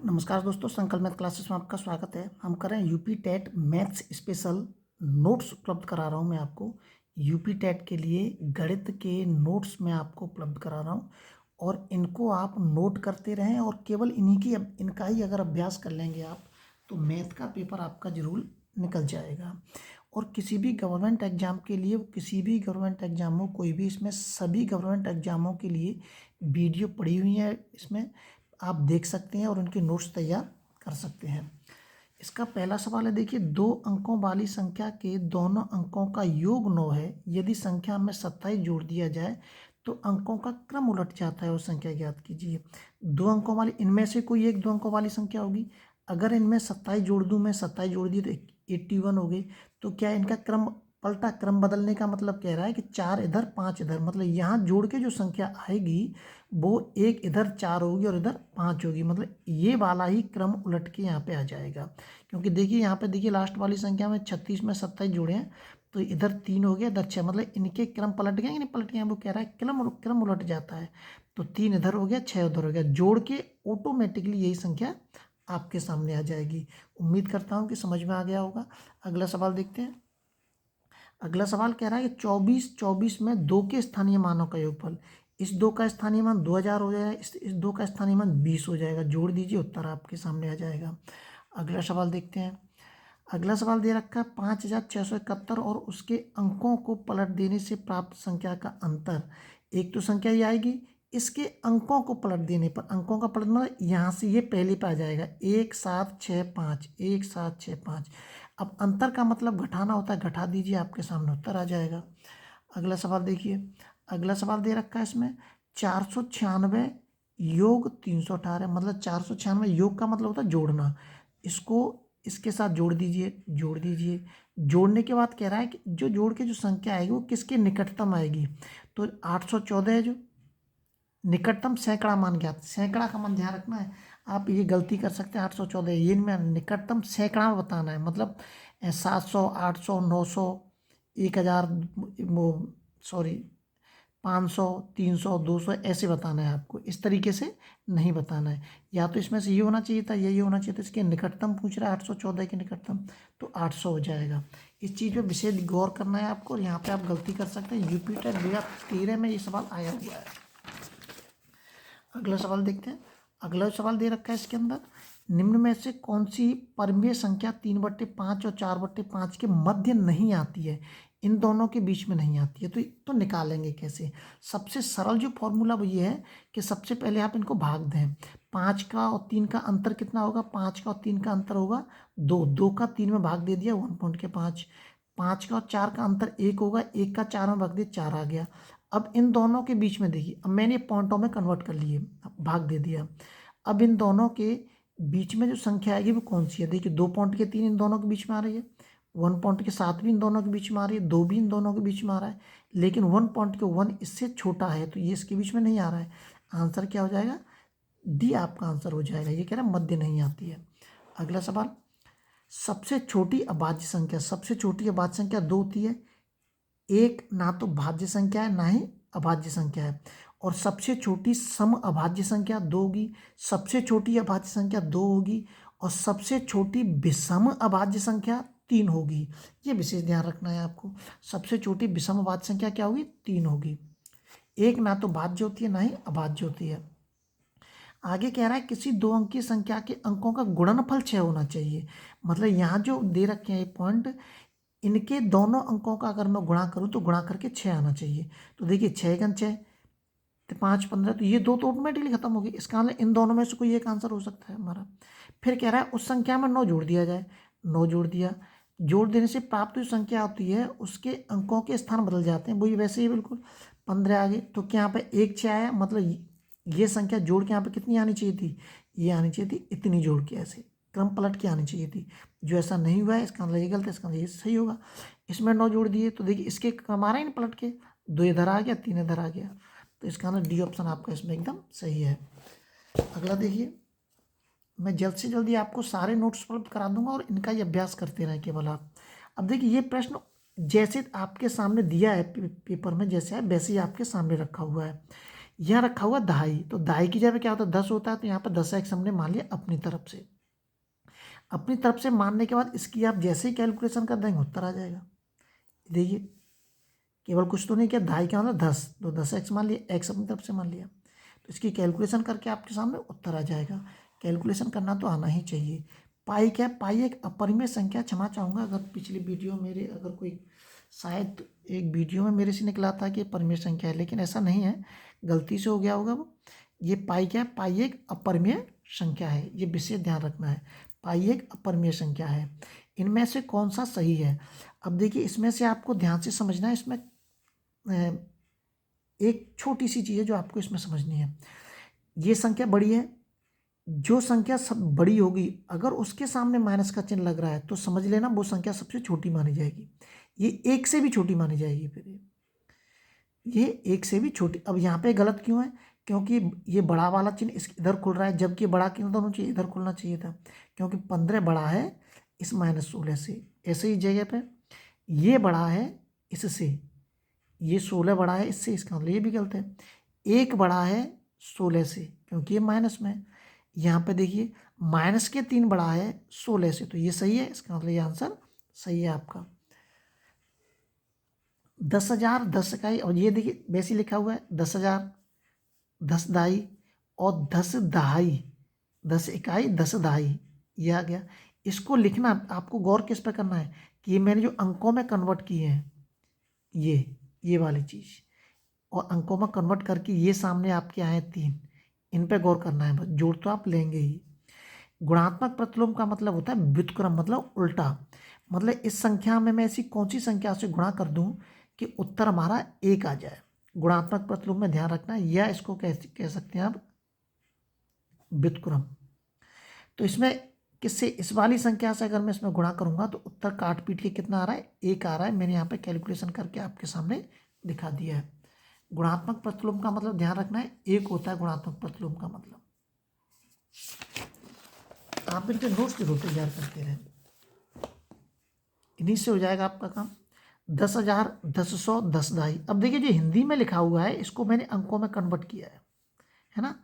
नमस्कार दोस्तों, संकल्प मैथ क्लासेस में आपका स्वागत है। हम कर रहे हैं UP TET maths special notes उपलब्ध करा रहा हूं मैं आपको। यूपी टेट के लिए गणित के नोट्स मैं आपको उपलब्ध करा रहा हूं और इनको आप नोट करते रहें और केवल इनका ही अगर अभ्यास कर लेंगे आप तो मैथ का पेपर आपका जरूर निकल जाएगा। और किसी भी गवर्नमेंट एग्जाम के लिए, किसी भी गवर्नमेंट एग्जाम हो, कोई भी, इसमें सभी गवर्नमेंट एग्जामों के लिए वीडियो पड़ी हुई है, इसमें आप देख सकते हैं और उनके नोट्स तैयार कर सकते हैं। इसका पहला सवाल है, देखिए, 2 अंकों वाली संख्या के दोनों अंकों का योग 9 है। यदि संख्या में 27 जोड़ दिया जाए तो अंकों का क्रम उलट जाता है और संख्या ज्ञात कीजिए। 2 अंकों वाली, इनमें से कोई एक 2 अंकों वाली संख्या होगी। अगर इनमें 27 जोड़ दूं, मैं 27 जोड़ दी तो 81 हो गई। तो क्या इनका क्रम पलटा? क्रम बदलने का मतलब कह रहा है कि 4 इधर 5 इधर, मतलब यहाँ जोड़ के जो संख्या आएगी वो 1 इधर 4 होगी और इधर 5 होगी, मतलब ये वाला ही क्रम उलट के यहाँ पे आ जाएगा। क्योंकि देखिए यहाँ पे, देखिए लास्ट वाली संख्या में 36 में 27 जोड़े हैं तो इधर 3 हो गया, इधर 6, मतलब इनके क्रम पलट गए कि नहीं पलट गए। वो कह रहा है क्रम उलट जाता है। तो 3 इधर हो गया, 6 उधर हो गया, जोड़ के ऑटोमेटिकली यही संख्या आपके सामने आ जाएगी। उम्मीद करता हूँ कि समझ में आ गया होगा। अगला सवाल देखते हैं। अगला सवाल कह रहा है कि 24 में 2 के स्थानीय मानों का योगफल। इस 2 का स्थानीय मान 2000 हो जाएगा, इस 2 का स्थानीय मान 20 हो जाएगा। जोड़ दीजिए, उत्तर आपके सामने आ जाएगा। अगला सवाल देखते हैं। अगला सवाल दे रखा है 5671 और उसके अंकों को पलट देने से प्राप्त संख्या का अंतर। एक तो संख्या ये आएगी, इसके अंकों को पलट देने पर, अंकों का पलट मतलब यहाँ से ये पहले पे आ जाएगा 1765, 1765। अब अंतर का मतलब घटाना होता है, घटा दीजिए, आपके सामने उत्तर आ जाएगा। अगला सवाल देखिए। अगला सवाल दे रखा है इसमें 496 योग 318, मतलब 496 योग का मतलब होता है जोड़ना। इसको इसके साथ जोड़ दीजिए, जोड़ दीजिए। जोड़ने के बाद कह रहा है कि जो जोड़ के जो संख्या आएगी वो किसके निकटतम आएगी। तो 814 है जो निकटतम सैकड़ा मान ज्ञात, सैकड़ा का मान ध्यान रखना है। आप ये गलती कर सकते हैं, 814 ये में निकटतम सैकड़ा में बताना है, मतलब 700, 800, 900, 1000, वो सॉरी 500, 300, 200 ऐसे बताना है आपको। इस तरीके से नहीं बताना है। या तो इसमें से ये होना चाहिए था, यही होना चाहिए था। इसके निकटतम पूछ रहा है 814 के निकटतम, तो 800 हो जाएगा। इस चीज़ पे विशेष गौर करना है आपको और यहाँ पे आप गलती कर सकते हैं। यूपी टेट 2013 में ये सवाल आया हुआ है। अगला सवाल देखते हैं। अगला सवाल दे रखा है इसके अंदर, निम्न में से कौन सी परमेय संख्या 3/5 और 4/5 के मध्य नहीं आती है। इन दोनों के बीच में नहीं आती है, तो निकालेंगे कैसे। सबसे सरल जो फॉर्मूला वो ये है कि सबसे पहले आप इनको भाग दें। 5 का और 3 का अंतर कितना होगा? 5 का और 3 का अंतर होगा 2। 2 का 3 में भाग दे दिया, 1.5। 5 का और 4 का अंतर 1 होगा, 1 का 4 में भाग दिया, 4 आ गया। अब इन दोनों के बीच में देखिए, अब मैंने पॉइंटों में कन्वर्ट कर लिए, भाग दे दिया। अब इन दोनों के बीच में जो संख्या आएगी वो कौन सी है? देखिए 2.3 इन दोनों के बीच में आ रही है, 1.7 भी इन दोनों के बीच में आ रही है, 2 भी इन दोनों के बीच में आ रहा है, लेकिन 1 इससे छोटा है तो ये इसके बीच में नहीं आ रहा है। आंसर क्या हो जाएगा? डी आपका आंसर हो जाएगा। ये कह रहा है मध्य नहीं आती है। अगला सवाल, सबसे छोटी अभाज्य संख्या, सबसे छोटी अभाज्य संख्या 2 होती है। एक ना तो भाज्य संख्या है ना ही अभाज्य संख्या है। और सबसे छोटी सम अभाज्य संख्या 2 होगी, सबसे छोटी अभाज्य संख्या 2 होगी और सबसे छोटी विषम अभाज्य संख्या 3 होगी। ये विशेष ध्यान रखना है आपको। सबसे छोटी विषम अभाज्य संख्या क्या होगी? 3 होगी। एक ना तो भाज्य होती है ना ही अभाज्य होती है। आगे कह रहा है किसी 2 अंकीय संख्या के अंकों का गुणनफल 6 होना चाहिए। मतलब यहाँ जो दे रखे हैं ये पॉइंट, इनके दोनों अंकों का अगर मैं गुणा करूँ तो गुणा करके 6 आना चाहिए। तो देखिए 6 गुण 6 तो 5 15, तो ये 2 तो ऑटोमेटिकली खत्म हो गई। इसका मतलब इन दोनों में से कोई एक आंसर हो सकता है हमारा। फिर कह रहा है उस संख्या में 9 जोड़ दिया जाए। 9 जोड़ दिया, जोड़ देने से प्राप्त जो संख्या होती है उसके अंकों के स्थान बदल जाते हैं, वही वैसे ही बिल्कुल। 15 आगे तो क्या यहाँ पे 1 6 आया, मतलब ये संख्या जोड़ के यहाँ पे कितनी आनी चाहिए थी? ये आनी चाहिए थी इतनी, जोड़ के ऐसे क्रम पलट के आनी चाहिए थी। जो ऐसा नहीं हुआ है इसका मतलब ये गलत है, इसका मतलब ये सही होगा। इसमें 9 जोड़ दिए तो देखिए इसके क्रम आ रहा है ना पलट के, 2 इधर आ गया, 3 इधर आ गया, तो इसका मतलब डी ऑप्शन आपका इसमें एकदम सही है। अगला देखिए, मैं जल्द से जल्दी आपको सारे नोट्स उपलब्ध करा दूंगा और इनका ही अभ्यास करते रहें केवल आप। अब देखिए ये प्रश्न जैसे आपके सामने दिया है पेपर में, जैसे है वैसे ही आपके सामने रखा हुआ है। यहाँ रखा हुआ दहाई, तो दहाई की जगह क्या होता है 10 होता है, तो यहाँ पर 10x हमने मान लिया अपनी तरफ से। अपनी तरफ से मानने के बाद इसकी आप जैसे ही कैलकुलेशन कर देंगे उत्तर आ जाएगा। देखिए केवल कुछ तो नहीं किया, दहाई क्या होता है 10, तो 10x मान लिया, x अपनी तरफ से मान लिया, तो इसकी कैलकुलेशन करके आपके सामने उत्तर आ जाएगा। कैलकुलेशन करना तो आना ही चाहिए। पाई क्या है, पाई एक अपरिमेय संख्या, क्षमा चाहूँगा अगर पिछली वीडियो मेरे अगर कोई शायद एक वीडियो में मेरे से निकला था कि परिमेय संख्या है, लेकिन ऐसा नहीं है, गलती से हो गया होगा वो। ये पाई क्या है, पाई एक अपरिमेय संख्या है, ये विशेष ध्यान रखना है। पाई एक अपरिमेय संख्या है। इनमें से कौन सा सही है? अब देखिए इसमें से आपको ध्यान से समझना है, इसमें एक छोटी सी चीज़ है जो आपको इसमें समझनी है। ये संख्या बड़ी है, जो संख्या सब बड़ी होगी अगर उसके सामने माइनस का चिन्ह लग रहा है तो समझ लेना वो संख्या सबसे छोटी मानी जाएगी। ये एक से भी छोटी मानी जाएगी। फिर ये एक से भी छोटी। अब यहाँ पे गलत क्यों है? क्योंकि ये बड़ा वाला चिन्ह इस इधर खुल रहा है, जबकि बड़ा चिन्ह दोनों चाहिए इधर खुलना चाहिए था, क्योंकि 15 बड़ा है इस -16 से। ऐसे ही जगह पे ये बड़ा है इससे, ये 16 बड़ा है इससे, इसका मतलब ये भी गलत है। एक बड़ा है 16 से क्योंकि ये माइनस में है। यहाँ पे देखिए -3 बड़ा है 16 से, तो ये सही है, इसका मतलब ये आंसर सही है आपका। 10,000 10 इकाई, और ये देखिए वैसे लिखा हुआ है 10,000 10 दहाई और 10 दहाई, 10 इकाई 10 दहाई, ये आ गया। इसको लिखना आपको गौर किस पर करना है कि ये मैंने जो अंकों में कन्वर्ट किए हैं ये वाली चीज़, और अंकों में कन्वर्ट करके ये सामने आपके आए 3, इन पे गौर करना है। बस जोड़ तो आप लेंगे ही। गुणात्मक प्रतिलोम का मतलब होता है व्युत्क्रम, मतलब उल्टा। मतलब इस संख्या में मैं ऐसी कौन सी संख्या से गुणा कर दूं कि उत्तर हमारा 1 आ जाए। गुणात्मक प्रतिलोम में ध्यान रखना है, या इसको कह सकते हैं आप व्युत्क्रम। तो इसमें किससे, इस वाली संख्या से अगर मैं इसमें गुणा करूंगा तो उत्तर काट पीट के कितना आ रहा है, 1 आ रहा है। मैंने यहाँ पे कैलकुलेशन करके आपके सामने दिखा दिया है। गुणात्मक प्रतिलोम का मतलब ध्यान रखना है 1 होता है गुणात्मक प्रतिलोम का मतलब। आप इनके नोट्स जरूर तैयार करते रहें, इन्हीं से हो जाएगा आपका काम। 10,000 10 100 10 दहाई। अब देखिए जो हिंदी में लिखा हुआ है इसको मैंने अंकों में कन्वर्ट किया है ना।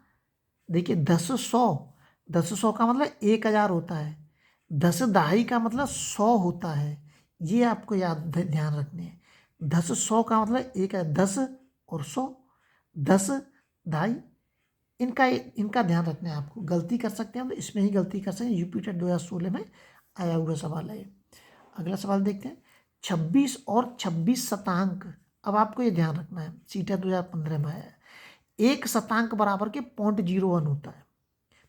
देखिए 10 100 का मतलब 1,000 होता है, 10 दहाई का मतलब 100 होता है। ये आपको याद ध्यान रखने हैं। 10 100 का मतलब 1 है, 10 और 100, 10 दहाई, इनका ध्यान रखना है आपको। गलती कर सकते हैं तो इसमें ही गलती कर सकते हैं, यूपी टेट 2016 में आया हुआ सवाल है। अगला सवाल देखते हैं, 26 और 26 शतांक। अब आपको ये ध्यान रखना है, सीटेट 2015 में आया है। 1 शतांक बराबर के 0.01 होता है,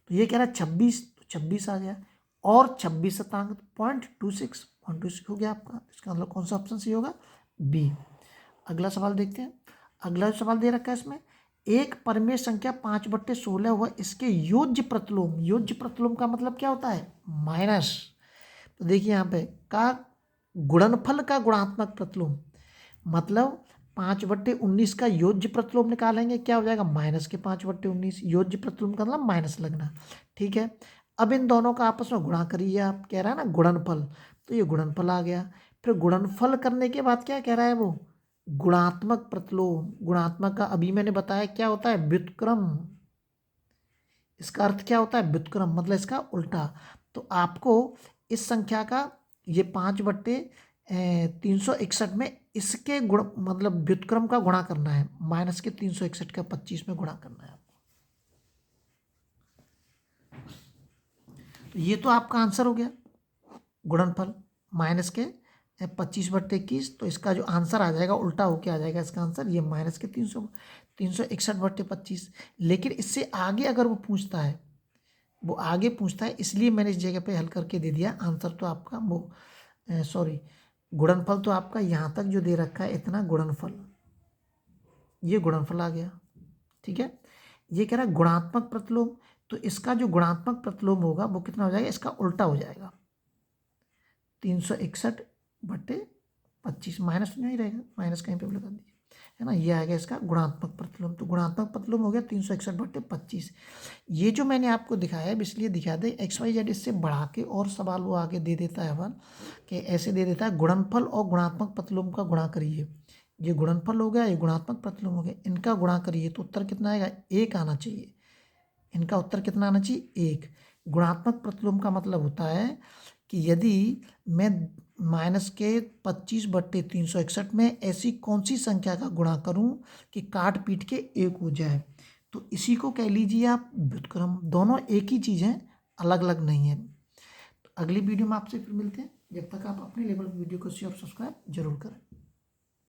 तो ये कह रहा है 26, तो 26 आ गया, और 26 शतांक 0.26 हो गया आपका। इसका मतलब कौन सा ऑप्शन सही होगा, बी। अगला सवाल देखते हैं। अगला सवाल दे रखा है इसमें, एक परिमेय संख्या 5/16 हुआ, इसके योज्य प्रतिलोम। योज्य प्रतिलोम का मतलब क्या होता है, माइनस। तो देखिए यहाँ पे का गुणनफल का गुणात्मक प्रतिलोम, मतलब 5/19 का योज्य प्रतिलोम निकालेंगे, क्या हो जाएगा -5/19। योज्य प्रतिलोम का मतलब माइनस लगना, ठीक है। अब इन दोनों का आपस में गुणा करिए, आप कह रहा है ना गुणनफल, तो ये गुणनफल आ गया। फिर गुणनफल करने के बाद क्या कह रहा है वो, गुणात्मक प्रतिलोम। गुणात्मक का अभी मैंने बताया क्या होता है, व्युत्क्रम। इसका अर्थ क्या होता है, व्युत्क्रम, मतलब इसका उल्टा। तो आपको इस संख्या का ये 5/361 में इसके गुण मतलब व्युत्क्रम का गुणा करना है, -361 का 25 में गुणा करना है आपको। तो ये तो आपका आंसर हो गया गुणनफल, -25/21। तो इसका जो आंसर आ जाएगा उल्टा होके आ जाएगा इसका आंसर, ये -361/25। लेकिन इससे आगे अगर वो पूछता है, वो आगे पूछता है, इसलिए मैंने इस जगह पे हल करके दे दिया। आंसर तो आपका वो सॉरी, गुणनफल तो आपका यहाँ तक जो दे रखा है इतना गुणनफल, ये गुणनफल आ गया, ठीक है। ये कह रहा है गुणात्मक प्रतिलोम, तो इसका जो गुणात्मक प्रतिलोम होगा वो कितना हो जाएगा, इसका उल्टा हो जाएगा, 361/25। माइनस तो नहीं रहेगा, माइनस कहीं पे भी लगा दीजिए, है ना। ये आएगा इसका गुणात्मक प्रतिलोम। तो गुणात्मक प्रतिलोम हो गया 361/25। ये जो मैंने आपको दिखाया है इसलिए दिखा दे, XYZ इससे बढ़ा के और सवाल वो आगे दे देता है अपन, कि ऐसे दे देता है गुणनफल और गुणात्मक प्रतिलोम का गुणा करिए, ये गुणनफल हो गया, ये गुणात्मक प्रतिलोम हो गया, इनका गुणा करिए तो उत्तर कितना आएगा, 1 आना चाहिए। इनका उत्तर कितना आना चाहिए, 1। गुणात्मक प्रतिलोम का मतलब होता है कि यदि मैं -(-25/361) में ऐसी कौन सी संख्या का गुणा करूं कि काट पीट के 1 हो जाए, तो इसी को कह लीजिए आप व्युत्क्रम। दोनों एक ही चीज़ है, अलग अलग नहीं है। तो अगली वीडियो में आपसे फिर मिलते हैं। जब तक आप अपने लेवल पर वीडियो को शेयर और सब्सक्राइब जरूर करें।